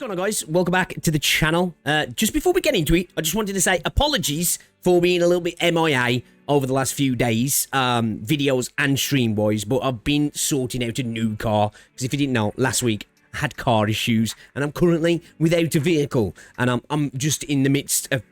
What's going on, guys? Welcome back to the channel. Just before we get into it, I just wanted to say apologies for being a little bit MIA over the last few days, videos and stream-wise, but I've been sorting out a new car, because if you didn't know, last week I had car issues, and I'm currently without a vehicle, and I'm just in the midst of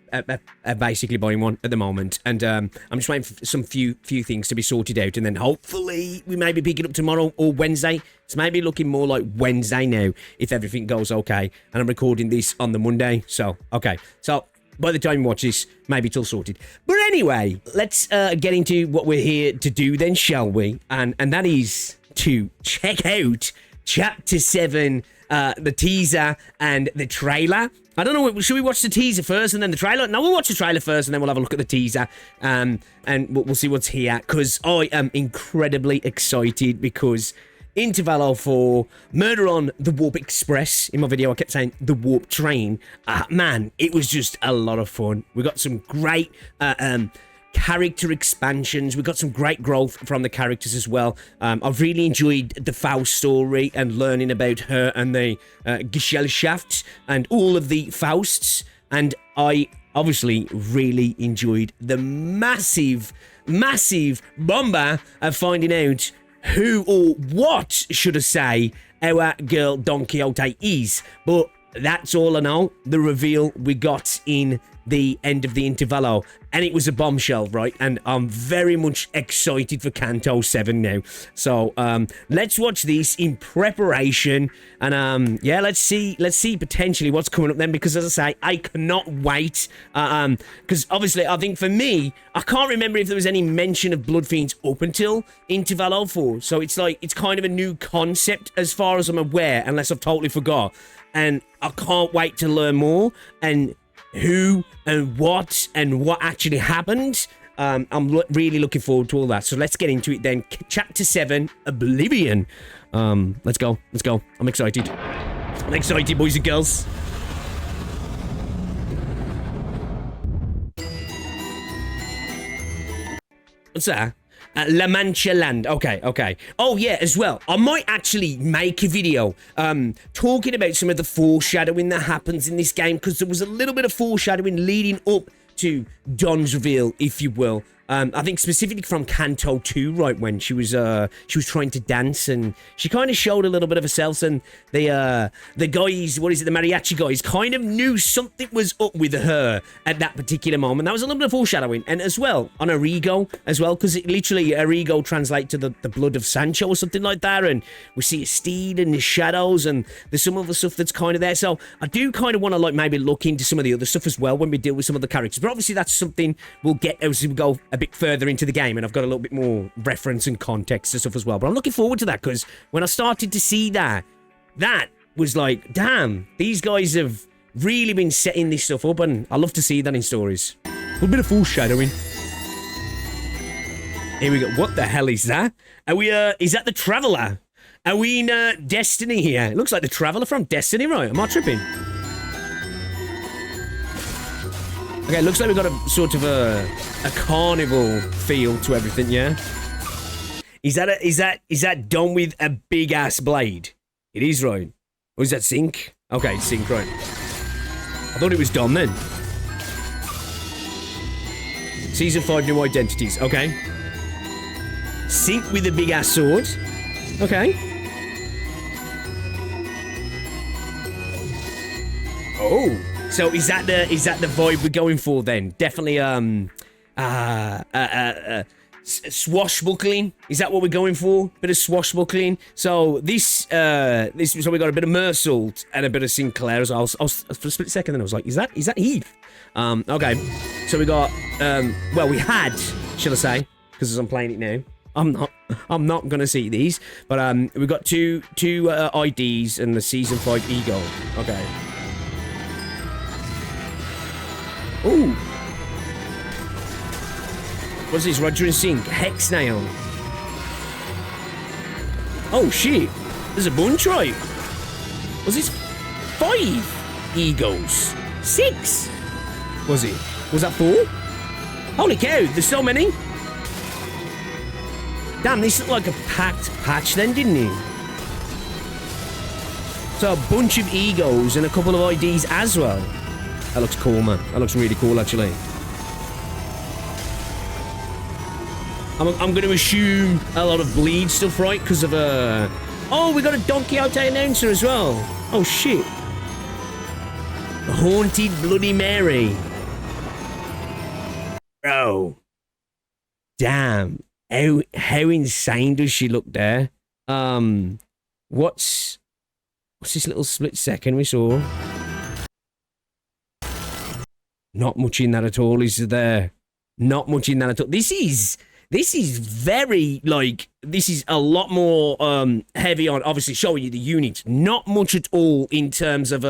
basically buying one at the moment, and I'm just waiting for some few things to be sorted out, and then hopefully we may be picking up tomorrow or Wednesday. It's maybe looking more like Wednesday now, if everything goes okay, and I'm recording this on the Monday, so, okay, so by the time you watch this, maybe it's all sorted. But anyway, let's get into what we're here to do then, shall we? And that is to check out Chapter 7, the teaser and the trailer. I don't know, should we watch the teaser first and then the trailer? No, we'll watch the trailer first and then we'll have a look at the teaser. And we'll see what's here, because I am incredibly excited, because Intervallo for Murder on the Warp Express. In my video, I kept saying the Warp Train. Man, it was just a lot of fun. We got some great character expansions. We got some great growth from the characters as well. I've really enjoyed the Faust story and learning about her and the Gesellschaft and all of the Fausts. And I obviously really enjoyed the massive bomber of finding out who or what, should I say, our girl Don Quixote is. But that's all I know. The reveal we got in the end of the Intervallo, and it was a bombshell, right? And I'm very much excited for Canto VII now. So let's watch this in preparation, and yeah, let's see potentially what's coming up then, because as I say, I cannot wait. Because obviously, I think for me, I can't remember if there was any mention of Blood Fiends up until Intervallo 4. So it's like, it's kind of a new concept as far as I'm aware, unless I've totally forgot. And I can't wait to learn more and who and what actually happened. I'm really looking forward to all that. So let's get into it then. Chapter 7, Oblivion. Let's go. I'm excited. Boys and girls. What's that? La Mancha Land. Okay. Oh, yeah, as well, I might actually make a video talking about some of the foreshadowing that happens in this game, because there was a little bit of foreshadowing leading up to Don's reveal, if you will. I think specifically from Canto II, right, when she was trying to dance, and she kind of showed a little bit of herself, and the guys, what is it, the mariachi guys, kind of knew something was up with her at that particular moment. That was a little bit of foreshadowing, and as well, on Arrigo as well, because it literally, Arrigo translates to the blood of Sancho or something like that, and we see a steed in the shadows, and there's some other stuff that's kind of there, so I do kind of want to, like, maybe look into some of the other stuff as well when we deal with some of the characters, but obviously that's something we'll get as we go a bit further into the game, and I've got a little bit more reference and context and stuff as well. But I'm looking forward to that, because when I started to see that was like, damn, these guys have really been setting this stuff up, and I love to see that in stories. A little bit of foreshadowing. Here we go. What the hell is that? Are we, is that the Traveller? Are we in, Destiny here? It looks like the Traveller from Destiny, right? Am I tripping? Okay, it looks like we've got a sort of a carnival feel to everything, yeah? Is that done with a big ass blade? It is, right? Or is that Sync? Okay, it's Sync, right. I thought it was done then. Season 5 new identities, okay. Sync with a big ass sword. Okay. Oh. So is that the vibe we're going for then? Definitely swashbuckling. Is that what we're going for? Bit of swashbuckling. So so we got a bit of Mersault and a bit of Sinclair. I was for a split second then I was like, is that Heath? Okay. So we got well, we had, shall I say, because as I'm playing it now, I'm not gonna see these, but we got two IDs and the season 5 ego. Okay. Ooh. What's this? Roger and Sync. Hex Nail. Oh, shit. There's a bunch, right? Was this 5 egos? 6? Was it? Was that 4? Holy cow, there's so many. Damn, this looked like a packed patch then, didn't it? So a bunch of egos and a couple of IDs as well. That looks cool, man. That looks really cool, actually. I'm going to assume a lot of bleed stuff, right? Because of oh, we got a Don Quixote announcer as well. Oh, shit. Haunted Bloody Mary. Bro. Damn. How insane does she look there? What's this little split second we saw? Not much in that at all, is there? Not much in that at all. This is very, like, this is a lot more heavy on, obviously, showing you the units. Not much at all in terms of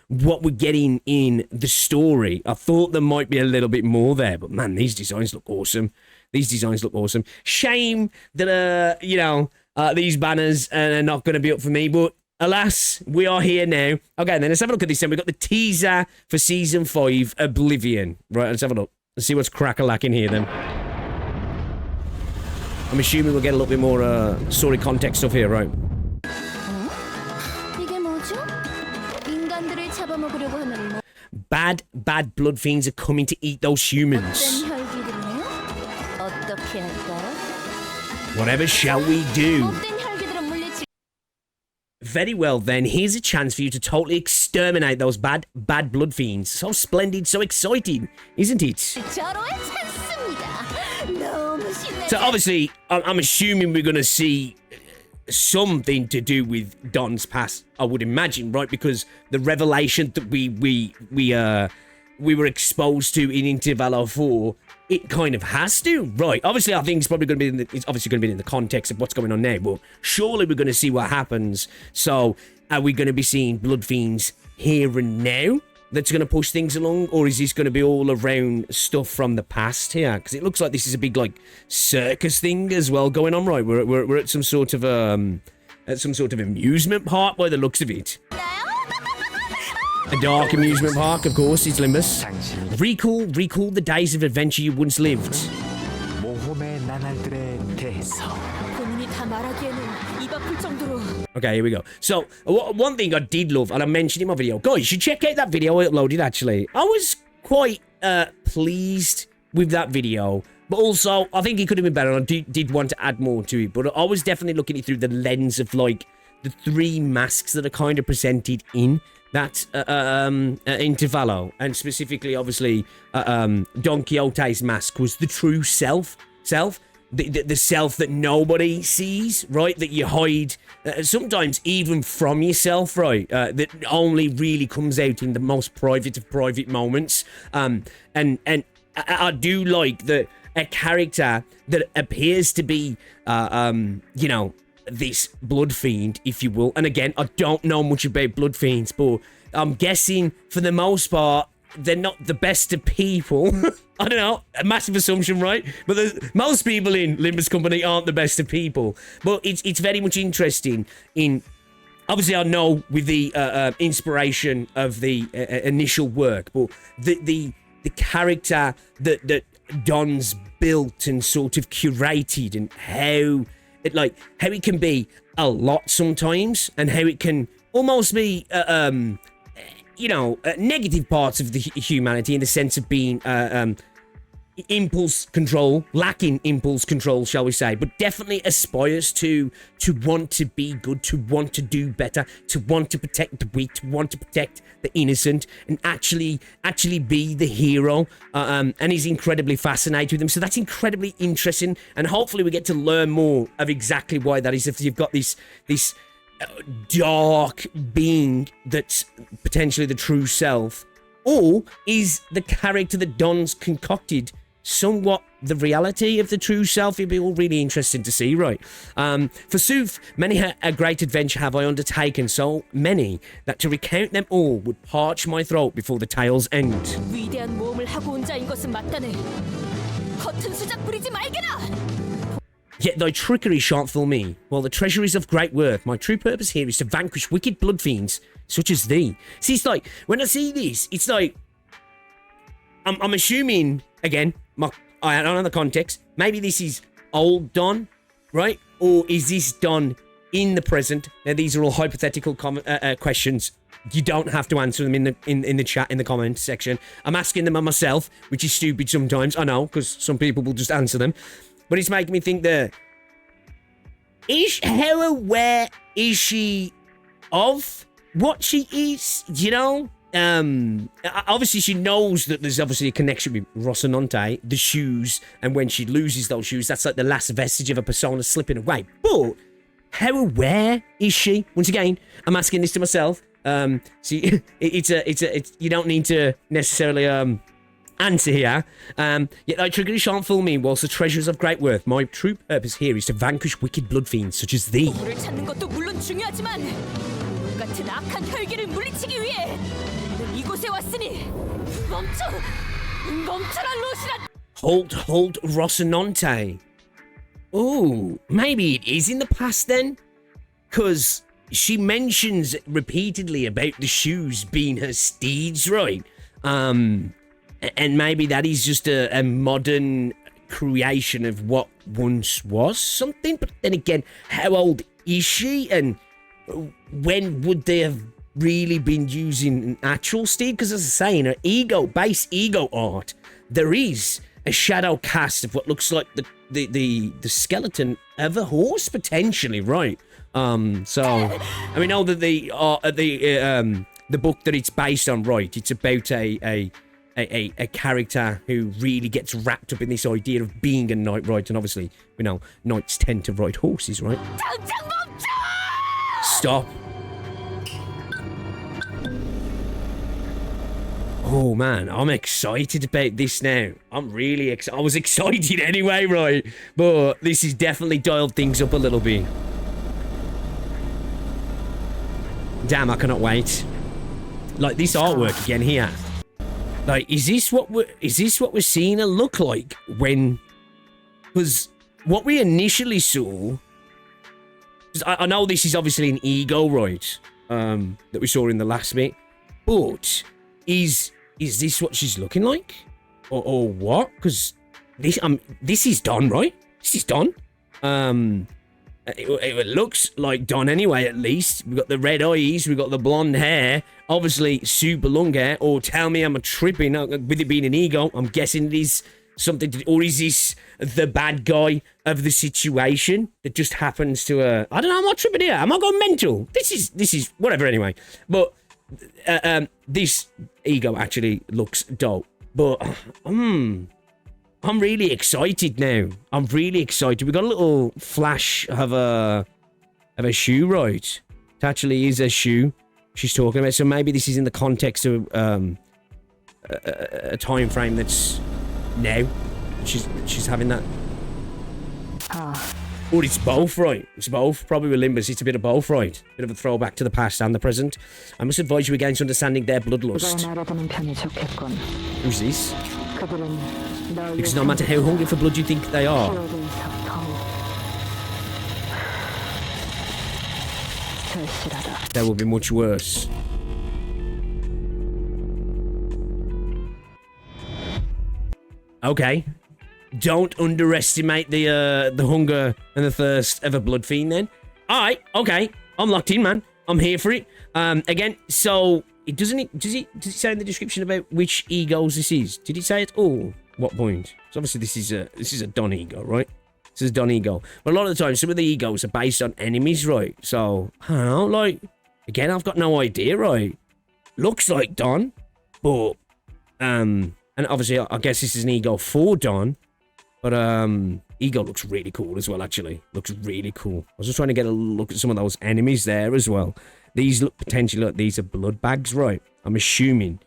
what we're getting in the story. I thought there might be a little bit more there, but man, these designs look awesome. These designs look awesome. Shame that, you know, these banners are not going to be up for me, but alas, we are here now. Okay, then let's have a look at this. Then we've got the teaser for Season 5, Oblivion. Right, let's have a look. Let's see what's crack-a-lacking here, then. I'm assuming we'll get a little bit more story context stuff here, right? Bad blood fiends are coming to eat those humans. Whatever shall we do? Very well, then. Here's a chance for you to totally exterminate those bad blood fiends. So splendid, so exciting, isn't it? So obviously, I'm assuming we're going to see something to do with Don's past, I would imagine, right? Because the revelation that we were exposed to in Intervalo 4, it kind of has to, right? Obviously, I think it's probably going to be it's obviously going to be in the context of what's going on now, but surely we're going to see what happens. So, are we going to be seeing blood fiends here and now? That's going to push things along, or is this going to be all around stuff from the past here? Because it looks like this is a big, like, circus thing as well going on, right? We're at some sort of amusement park by the looks of it. A dark amusement park, of course. It's Limbus. Recall the days of adventure you once lived. Okay, here we go. So, one thing I did love, and I mentioned in my video, guys, you should check out that video I uploaded, actually. I was quite pleased with that video, but also, I think it could have been better, and I did want to add more to it, but I was definitely looking at it through the lens of, like, the three masks that are kind of presented in that Intervalo, and specifically, obviously, Don Quixote's mask was the true self. The self that nobody sees, right? That you hide, sometimes even from yourself, right? That only really comes out in the most private of private moments. And I do like that a character that appears to be, you know, this blood fiend, if you will. And again, I don't know much about blood fiends, but I'm guessing for the most part, they're not the best of people. I don't know, a massive assumption, right? But most people in Limbus Company aren't the best of people. But it's very much interesting in... Obviously, I know with the inspiration of the initial work, but the character that Don's built and sort of curated, and how it can be a lot sometimes, and how it can almost be... you know, negative parts of the humanity in the sense of being impulse control, lacking impulse control, shall we say, but definitely aspires to want to be good, to want to do better, to want to protect the weak, to want to protect the innocent, and actually be the hero. And he's incredibly fascinated with them. So that's incredibly interesting, and hopefully we get to learn more of exactly why that is. If you've got this dark being that's potentially the true self, or is the character that Don's concocted somewhat the reality of the true self? It'd be all really interesting to see, right? Forsooth, many a great adventure have I undertaken, so many that to recount them all would parch my throat before the tale's end. 위대한 모험을 하고 온 자인 것은 맞다네. 허튼 수작 부리지 말게라. Yet thy trickery shan't fool me. While the treasure is of great worth, my true purpose here is to vanquish wicked blood fiends such as thee. See, it's like, when I see this, it's like, I'm assuming, again, I don't know the context, maybe this is old Don, right? Or is this Don in the present. Now, these are all hypothetical questions. You don't have to answer them in the chat, in the comments section. I'm asking them myself, which is stupid sometimes, I know, because some people will just answer them. But it's making me think that... How aware is she of what she is, you know? Obviously she knows that there's obviously a connection with Rocinante, the shoes, and when she loses those shoes, that's like the last vestige of a persona slipping away. But how aware is she? Once again, I'm asking this to myself. See, it's you don't need to necessarily answer here. Yet thy trickery shan't fool me, whilst the treasure is of great worth. My true purpose here is to vanquish wicked blood fiends such as thee. 같은 악한 혈기를 물리치기 위해 이곳에 왔으니 멈춰라 로시라. Halt, Rocinante. Oh, maybe it is in the past then? Because she mentions repeatedly about the shoes being her steeds, right? And maybe that is just a modern creation of what once was something. But then again, how old is she? And when would they have really been using an actual steed? Because as I say, in her base ego art, there is a shadow cast of what looks like the skeleton of a horse, potentially, right? So, and we know that the book that it's based on, right? It's about a character who really gets wrapped up in this idea of being a knight, right? And obviously, we know knights tend to ride horses, right? Stop. Oh man, I'm excited about this now. I'm really excited. I was excited anyway, right? But this has definitely dialed things up a little bit. Damn, I cannot wait. Like this artwork again here. Like, is this what we're seeing her look like when? Because what we initially saw. I know this is obviously an ego, right? That we saw in the last bit, but is this what she's looking like, or what? Because this is Dawn, right? This is Dawn. It looks like Dawn anyway. At least we've got the red eyes, we've got the blonde hair, obviously super long hair. Or tell me I'm tripping with it being an ego. I'm guessing it is something to, or is this the bad guy of the situation that just happens to I don't know, am I tripping here? Am I going mental? This is whatever anyway. But this ego actually looks dope. But I'm really excited now. I'm really excited. We got a little flash of a shoe, right? It actually is a shoe she's talking about. So maybe this is in the context of a time frame that's now. She's having that. Or it's both, right? It's both. Probably with Limbus, it's a bit of both, right? Bit of a throwback to the past and the present. I must advise you against understanding their bloodlust. Who's this? Because no matter how hungry for blood you think they are. That will be much worse. Okay. Don't underestimate the hunger and the thirst of a blood fiend then. Alright, okay. I'm locked in, man. I'm here for it. Again, so it does it say in the description about which egos this is? Did it say at all? What point? So obviously this is a Don ego, right? This is a Don ego. But a lot of the time, some of the egos are based on enemies, right? So, I don't know, like, again, I've got no idea, right? Looks like Don, but, and obviously, I guess this is an ego for Don, but, ego looks really cool as well, actually. Looks really cool. I was just trying to get a look at some of those enemies there as well. These look potentially like these are blood bags, right? I'm assuming.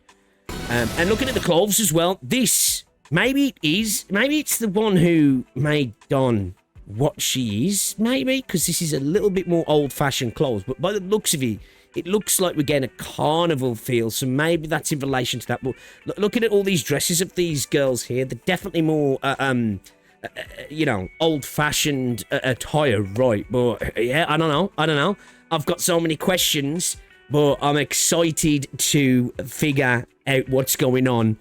And looking at the clothes as well, this... Maybe it's the one who made Dawn what she is, maybe, because this is a little bit more old-fashioned clothes. But by the looks of it, it looks like we're getting a carnival feel, so maybe that's in relation to that. But looking at all these dresses of these girls here, they're definitely more, you know, old-fashioned attire, right? But, yeah, I don't know. I've got so many questions, but I'm excited to figure out what's going on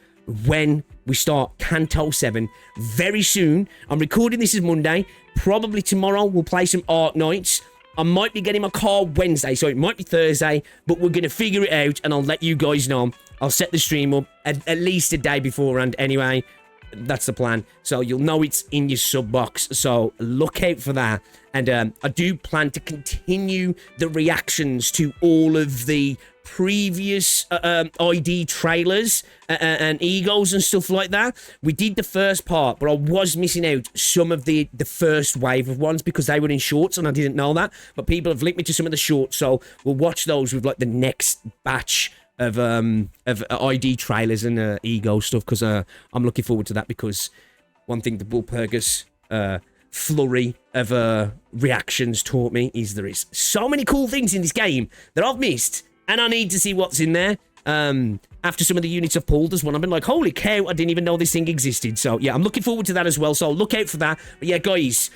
when we start Canto VII very soon. I'm recording this as Monday. Probably tomorrow we'll play some Arc Nights. I might be getting my car Wednesday, so it might be Thursday, but we're going to figure it out, and I'll let you guys know. I'll set the stream up at least a day beforehand anyway. That's the plan. So you'll know it's in your sub box. So look out for that. And I do plan to continue the reactions to all of the previous ID trailers and egos and stuff like that. We did the first part, but I was missing out some of the first wave of ones because they were in shorts and I didn't know that. But people have linked me to some of the shorts, so we'll watch those with like the next batch of ID trailers and ego stuff, because I'm looking forward to that, because one thing the Walpurgis flurry of reactions taught me is there is so many cool things in this game that I've missed, and I need to see what's in there. After some of the units I've pulled as well, I've been like, holy cow, I didn't even know this thing existed. So yeah, I'm looking forward to that as well, so look out for that. But yeah, guys,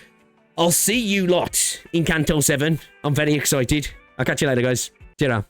I'll see you lot in Canto VII. I'm very excited. I'll catch you later, guys. Cheerio.